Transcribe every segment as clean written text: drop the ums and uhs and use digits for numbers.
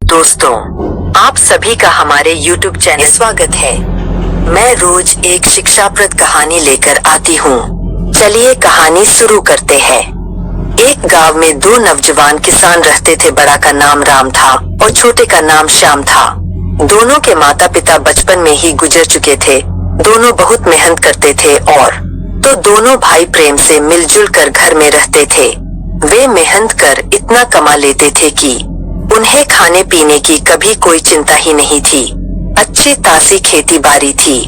दोस्तों, आप सभी का हमारे YouTube चैनल स्वागत है। मैं रोज एक शिक्षाप्रद कहानी लेकर आती हूँ। चलिए कहानी शुरू करते हैं। एक गांव में दो नौजवान किसान रहते थे। बड़ा का नाम राम था और छोटे का नाम श्याम था। दोनों के माता पिता बचपन में ही गुजर चुके थे। दोनों बहुत मेहनत करते थे और तो दोनों भाई प्रेम से मिलजुल कर घर में रहते थे। वे मेहनत कर इतना कमा लेते थे कि उन्हें खाने पीने की कभी कोई चिंता ही नहीं थी। अच्छी ताजी खेती बाड़ी थी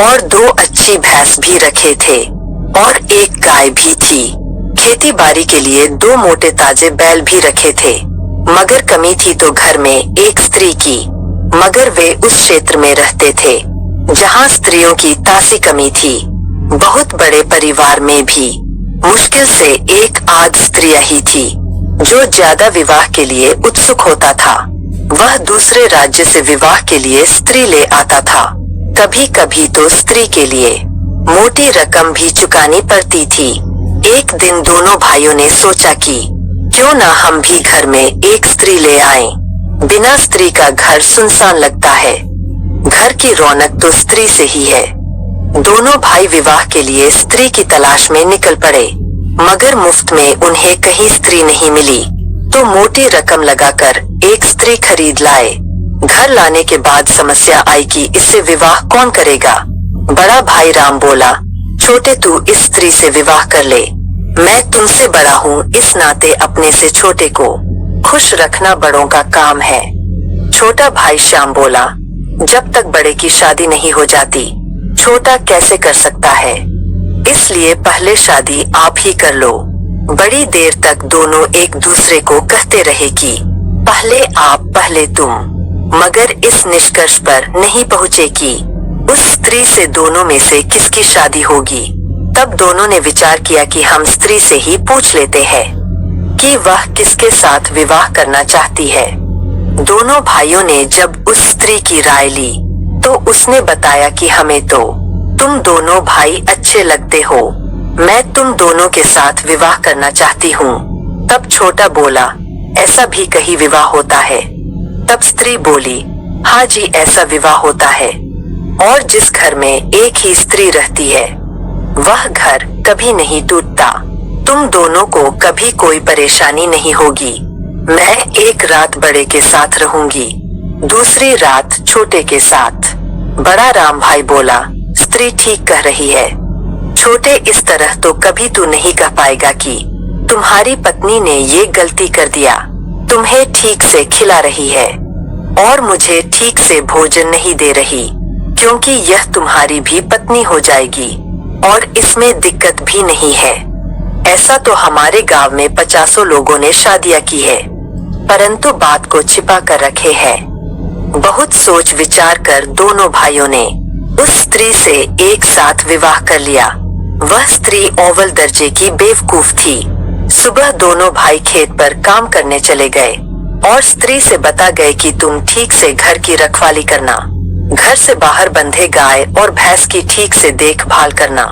और दो अच्छी भैंस भी रखे थे और एक गाय भी थी। खेती बाड़ी के लिए दो मोटे ताजे बैल भी रखे थे। मगर कमी थी तो घर में एक स्त्री की। मगर वे उस क्षेत्र में रहते थे जहाँ स्त्रियों की तासी कमी थी। बहुत बड़े परिवार में भी मुश्किल से एक आध स्त्रियां ही थी जो ज्यादा विवाह के लिए उत्सुक होता था। वह दूसरे राज्य से विवाह के लिए स्त्री ले आता था। कभी कभी तो स्त्री के लिए मोटी रकम भी चुकानी पड़ती थी। एक दिन दोनों भाइयों ने सोचा कि क्यों ना हम भी घर में एक स्त्री ले आएं। बिना स्त्री का घर सुनसान लगता है। घर की रौनक तो स्त्री से ही है। दोनों भाई विवाह के लिए स्त्री की तलाश में निकल पड़े। मगर मुफ्त में उन्हें कहीं स्त्री नहीं मिली तो मोटी रकम लगाकर एक स्त्री खरीद लाए। घर लाने के बाद समस्या आई कि इससे विवाह कौन करेगा। बड़ा भाई राम बोला, छोटे तू इस स्त्री से विवाह कर ले। मैं तुमसे बड़ा हूँ, इस नाते अपने से छोटे को खुश रखना बड़ों का काम है। छोटा भाई श्याम बोला, जब तक बड़े की शादी नहीं हो जाती छोटा कैसे कर सकता है, इसलिए पहले शादी आप ही कर लो। बड़ी देर तक दोनों एक दूसरे को कहते रहे कि पहले आप पहले तुम, मगर इस निष्कर्ष पर नहीं पहुँचे कि उस स्त्री से दोनों में से किसकी शादी होगी। तब दोनों ने विचार किया कि हम स्त्री से ही पूछ लेते हैं कि वह किसके साथ विवाह करना चाहती है। दोनों भाइयों ने जब उस स्त्री की राय ली तो उसने बताया कि हमें तो तुम दोनों भाई अच्छे लगते हो, मैं तुम दोनों के साथ विवाह करना चाहती हूँ। तब छोटा बोला, ऐसा भी कहीं विवाह होता है। तब स्त्री बोली, हाँ जी ऐसा विवाह होता है, और जिस घर में एक ही स्त्री रहती है वह घर कभी नहीं टूटता। तुम दोनों को कभी कोई परेशानी नहीं होगी। मैं एक रात बड़े के साथ रहूंगी, दूसरी रात छोटे के साथ। बड़ा राम भाई बोला, स्त्री ठीक कह रही है। छोटे इस तरह तो कभी तू नहीं कह पाएगा कि तुम्हारी पत्नी ने ये गलती कर दिया। तुम्हें ठीक से खिला रही है और मुझे ठीक से भोजन नहीं दे रही, क्योंकि यह तुम्हारी भी पत्नी हो जाएगी और इसमें दिक्कत भी नहीं है। ऐसा तो हमारे गांव में 50 लोगों ने शादियां की है, परंतु बात को छिपा कर रखे हैं। बहुत सोच विचार कर दोनों भाइयों ने उस स्त्री से एक साथ विवाह कर लिया। वह स्त्री अव्वल दर्जे की बेवकूफ थी। सुबह दोनों भाई खेत पर काम करने चले गए और स्त्री से बता गए कि तुम ठीक से घर की रखवाली करना, घर से बाहर बंधे गाय और भैंस की ठीक से देखभाल करना।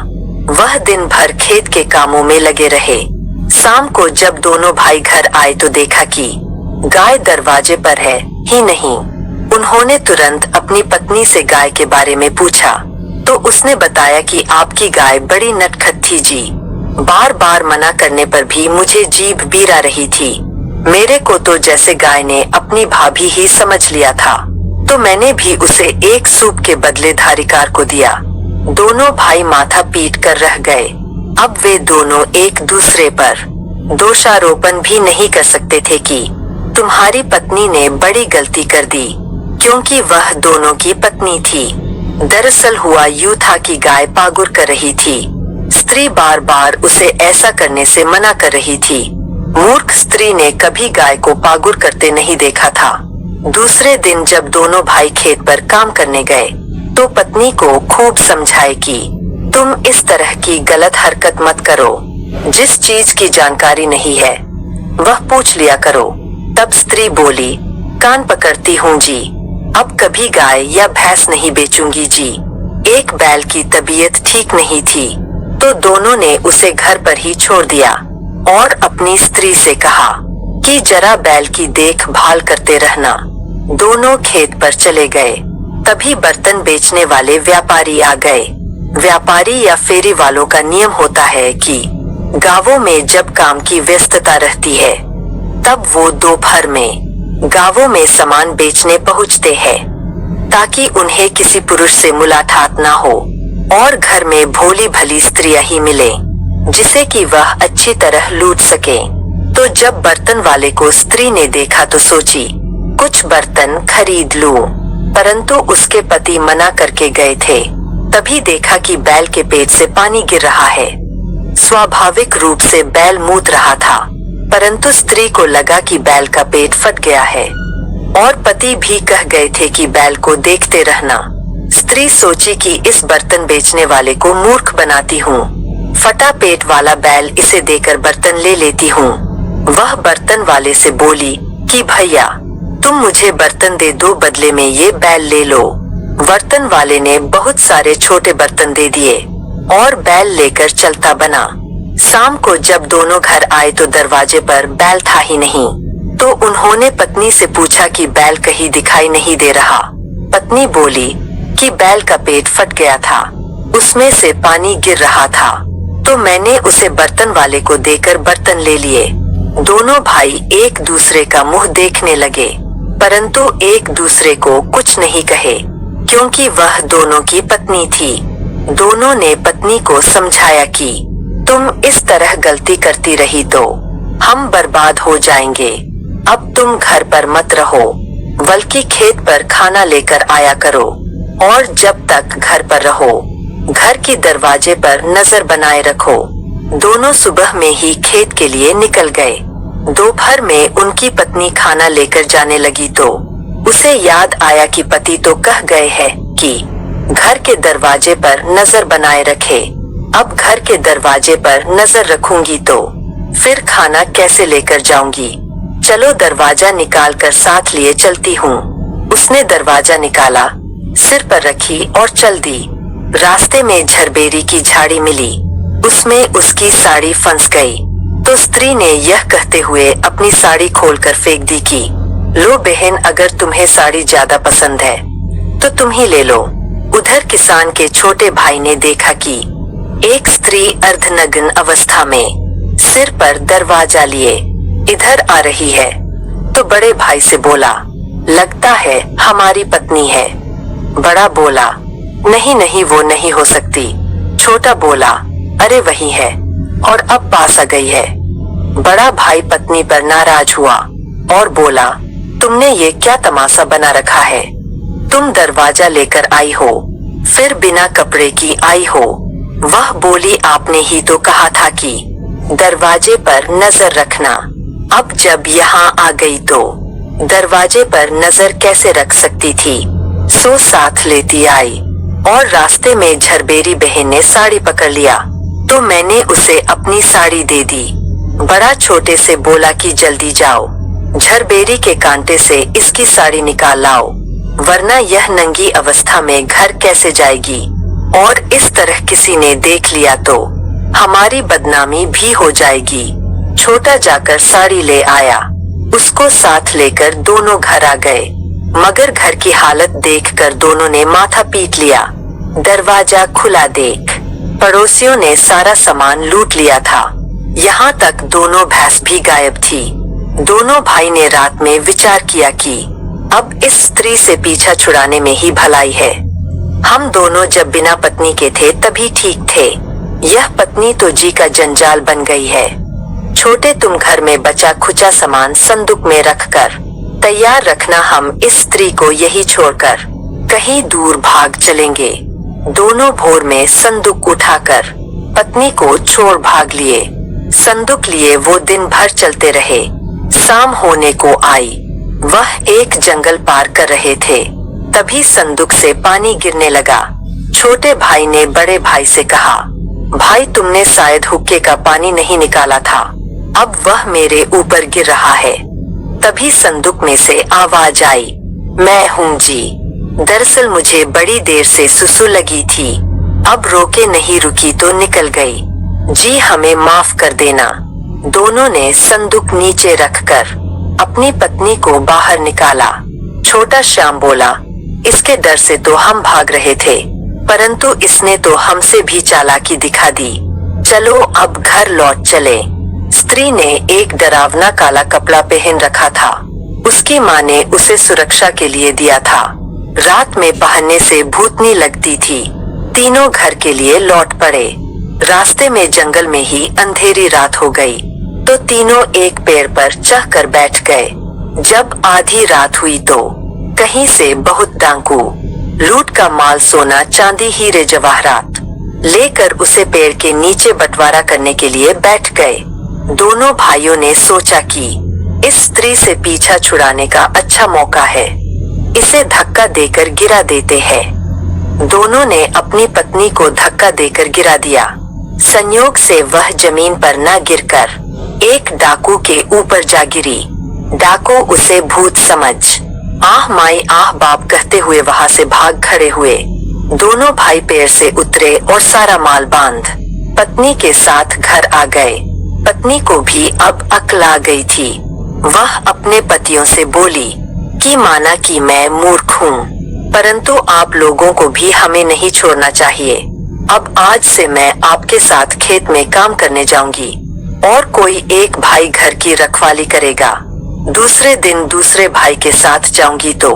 वह दिन भर खेत के कामों में लगे रहे। शाम को जब दोनों भाई घर आए तो देखा कि गाय दरवाजे पर है ही नहीं। उन्होंने तुरंत अपनी पत्नी से गाय के बारे में पूछा तो उसने बताया कि आपकी गाय बड़ी नटखट थी जी। बार बार मना करने पर भी मुझे जीभ बीरा रही थी। मेरे को तो जैसे गाय ने अपनी भाभी ही समझ लिया था, तो मैंने भी उसे एक सूप के बदले धारीकार को दिया। दोनों भाई माथा पीट कर रह गए। अब वे दोनों एक दूसरे पर दोषारोपण भी नहीं कर सकते थे कि तुम्हारी पत्नी ने बड़ी गलती कर दी, क्योंकि वह दोनों की पत्नी थी। दरअसल हुआ यूं था कि गाय पागुर कर रही थी। स्त्री बार बार उसे ऐसा करने से मना कर रही थी। मूर्ख स्त्री ने कभी गाय को पागुर करते नहीं देखा था। दूसरे दिन जब दोनों भाई खेत पर काम करने गए तो पत्नी को खूब समझाए कि तुम इस तरह की गलत हरकत मत करो। जिस चीज की जानकारी नहीं है वह पूछ लिया करो। तब स्त्री बोली, कान पकड़ती हूँ जी, अब कभी गाय या भैंस नहीं बेचूंगी जी। एक बैल की तबीयत ठीक नहीं थी तो दोनों ने उसे घर पर ही छोड़ दिया और अपनी स्त्री से कहा कि जरा बैल की देखभाल करते रहना। दोनों खेत पर चले गए। तभी बर्तन बेचने वाले व्यापारी आ गए। व्यापारी या फेरी वालों का नियम होता है कि गांवों में जब काम की व्यस्तता रहती है तब वो दोपहर में गांवों में सामान बेचने पहुंचते हैं, ताकि उन्हें किसी पुरुष से मुलाकात ना हो और घर में भोली भली स्त्रियां ही मिले जिसे कि वह अच्छी तरह लूट सके। तो जब बर्तन वाले को स्त्री ने देखा तो सोची कुछ बर्तन खरीद लूं, परंतु उसके पति मना करके गए थे। तभी देखा कि बैल के पेट से पानी गिर रहा है। स्वाभाविक रूप से बैल मूत रहा था, परंतु स्त्री को लगा कि बैल का पेट फट गया है और पति भी कह गए थे कि बैल को देखते रहना। स्त्री सोची कि इस बर्तन बेचने वाले को मूर्ख बनाती हूँ, फटा पेट वाला बैल इसे देकर बर्तन ले लेती हूँ। वह बर्तन वाले से बोली कि भैया तुम मुझे बर्तन दे दो, बदले में ये बैल ले लो। बर्तन वाले ने बहुत सारे छोटे बर्तन दे दिए और बैल लेकर चलता बना। शाम को जब दोनों घर आए तो दरवाजे पर बैल था ही नहीं। तो उन्होंने पत्नी से पूछा कि बैल कहीं दिखाई नहीं दे रहा। पत्नी बोली कि बैल का पेट फट गया था, उसमें से पानी गिर रहा था, तो मैंने उसे बर्तन वाले को देकर बर्तन ले लिए। दोनों भाई एक दूसरे का मुंह देखने लगे, परंतु एक दूसरे को कुछ नहीं कहे, क्योंकि वह दोनों की पत्नी थी। दोनों ने पत्नी को समझाया कि तुम इस तरह गलती करती रही तो हम बर्बाद हो जाएंगे। अब तुम घर पर मत रहो, बल्कि खेत पर खाना लेकर आया करो, और जब तक घर पर रहो घर की दरवाजे पर नजर बनाए रखो। दोनों सुबह में ही खेत के लिए निकल गए। दोपहर में उनकी पत्नी खाना लेकर जाने लगी तो उसे याद आया कि पति तो कह गए हैं कि घर के दरवाजे पर नजर बनाए रखे। अब घर के दरवाजे पर नजर रखूंगी तो फिर खाना कैसे लेकर जाऊंगी। चलो दरवाजा निकाल कर साथ लिए चलती हूँ। उसने दरवाजा निकाला, सिर पर रखी और चल दी। रास्ते में झरबेरी की झाड़ी मिली, उसमें उसकी साड़ी फंस गई। तो स्त्री ने यह कहते हुए अपनी साड़ी खोलकर फेंक दी कि लो बहन, अगर तुम्हें साड़ी ज्यादा पसंद है तो तुम ही ले लो। उधर किसान के छोटे भाई ने देखा कि एक स्त्री अर्धनग्न अवस्था में सिर पर दरवाजा लिए इधर आ रही है, तो बड़े भाई से बोला, लगता है हमारी पत्नी है। बड़ा बोला, नहीं नहीं वो नहीं हो सकती। छोटा बोला, अरे वही है, और अब पास आ गई है। बड़ा भाई पत्नी पर नाराज हुआ और बोला, तुमने ये क्या तमाशा बना रखा है? तुम दरवाजा लेकर आई हो, फिर बिना कपड़े की आई हो। वह बोली, आपने ही तो कहा था कि दरवाजे पर नजर रखना। अब जब यहाँ आ गई तो दरवाजे पर नजर कैसे रख सकती थी? सो साथ लेती आई, और रास्ते में झरबेरी बहन ने साड़ी पकड़ लिया तो मैंने उसे अपनी साड़ी दे दी। बड़ा छोटे से बोला कि जल्दी जाओ, झरबेरी के कांटे से इसकी साड़ी निकाल लाओ, वरना यह नंगी अवस्था में घर कैसे जाएगी, और इस तरह किसी ने देख लिया तो हमारी बदनामी भी हो जाएगी। छोटा जाकर साड़ी ले आया, उसको साथ लेकर दोनों घर आ गए, मगर घर की हालत देखकर दोनों ने माथा पीट लिया। दरवाजा खुला देख पड़ोसियों ने सारा सामान लूट लिया था, यहाँ तक दोनों भैंस भी गायब थी। दोनों भाई ने रात में विचार किया कि अब इस स्त्री से पीछा छुड़ाने में ही भलाई है। हम दोनों जब बिना पत्नी के थे तभी ठीक थे, यह पत्नी तो जी का जंजाल बन गई है। छोटे तुम घर में बचा खुचा सामान संदूक में रखकर तैयार रखना, हम इस स्त्री को यही छोड़कर कहीं दूर भाग चलेंगे। दोनों भोर में संदूक उठाकर पत्नी को छोड़ भाग लिए। संदूक लिए वो दिन भर चलते रहे। शाम होने को आई, वह एक जंगल पार कर रहे थे, तभी संदूक से पानी गिरने लगा। छोटे भाई ने बड़े भाई से कहा, भाई तुमने शायद हुक्के का पानी नहीं निकाला था, अब वह मेरे ऊपर गिर रहा है। तभी संदूक में से आवाज आई, मैं हूँ जी। दरअसल मुझे बड़ी देर से सुसु लगी थी, अब रोके नहीं रुकी तो निकल गई। जी हमें माफ कर देना। दोनों ने संदूक नीचे रखकर अपनी पत्नी को बाहर निकाला। छोटा श्याम बोला, इसके डर से तो हम भाग रहे थे, परंतु इसने तो हमसे भी चालाकी दिखा दी। चलो अब घर लौट चले। स्त्री ने एक डरावना काला कपड़ा पहन रखा था। उसकी माँ ने उसे सुरक्षा के लिए दिया था। रात में पहनने से भूतनी लगती थी। तीनों घर के लिए लौट पड़े। रास्ते में जंगल में ही अंधेरी रात हो गई तो तीनों एक पेड़ पर चढ़कर बैठ गए। जब आधी रात हुई तो कहीं से बहुत डाकू लूट का माल, सोना चांदी, हीरे जवाहरात लेकर उसे पेड़ के नीचे बंटवारा करने के लिए बैठ गए। दोनों भाइयों ने सोचा कि इस स्त्री से पीछा छुड़ाने का अच्छा मौका है, इसे धक्का देकर गिरा देते हैं। दोनों ने अपनी पत्नी को धक्का देकर गिरा दिया। संयोग से वह जमीन पर न गिरकर एक डाकू के ऊपर जा गिरी। डाकू उसे भूत समझ आह माई आह बाप कहते हुए वहां से भाग खड़े हुए। दोनों भाई पेड़ से उतरे और सारा माल बांध पत्नी के साथ घर आ गए। पत्नी को भी अब अक्ल आ गई थी। वह अपने पतियों से बोली कि माना कि मैं मूर्ख हूँ, परंतु आप लोगों को भी हमें नहीं छोड़ना चाहिए। अब आज से मैं आपके साथ खेत में काम करने जाऊंगी और कोई एक भाई घर की रखवाली करेगा। दूसरे दिन दूसरे भाई के साथ जाऊंगी तो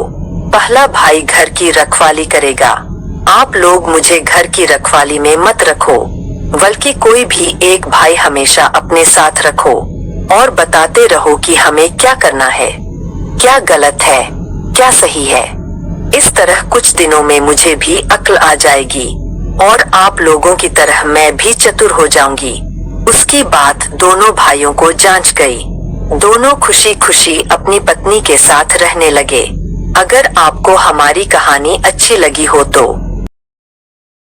पहला भाई घर की रखवाली करेगा। आप लोग मुझे घर की रखवाली में मत रखो, बल्कि कोई भी एक भाई हमेशा अपने साथ रखो और बताते रहो कि हमें क्या करना है, क्या गलत है, क्या सही है। इस तरह कुछ दिनों में मुझे भी अक्ल आ जाएगी और आप लोगों की तरह मैं भी चतुर हो जाऊंगी। उसकी बात दोनों भाइयों को जांच गई। दोनों खुशी खुशी अपनी पत्नी के साथ रहने लगे। अगर आपको हमारी कहानी अच्छी लगी हो तो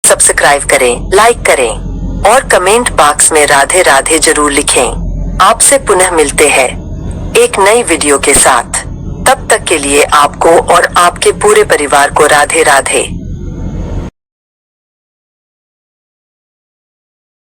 सब्सक्राइब करें, लाइक करें और कमेंट बॉक्स में राधे राधे जरूर लिखें। आपसे पुनः मिलते हैं एक नई वीडियो के साथ। तब तक के लिए आपको और आपके पूरे परिवार को राधे राधे।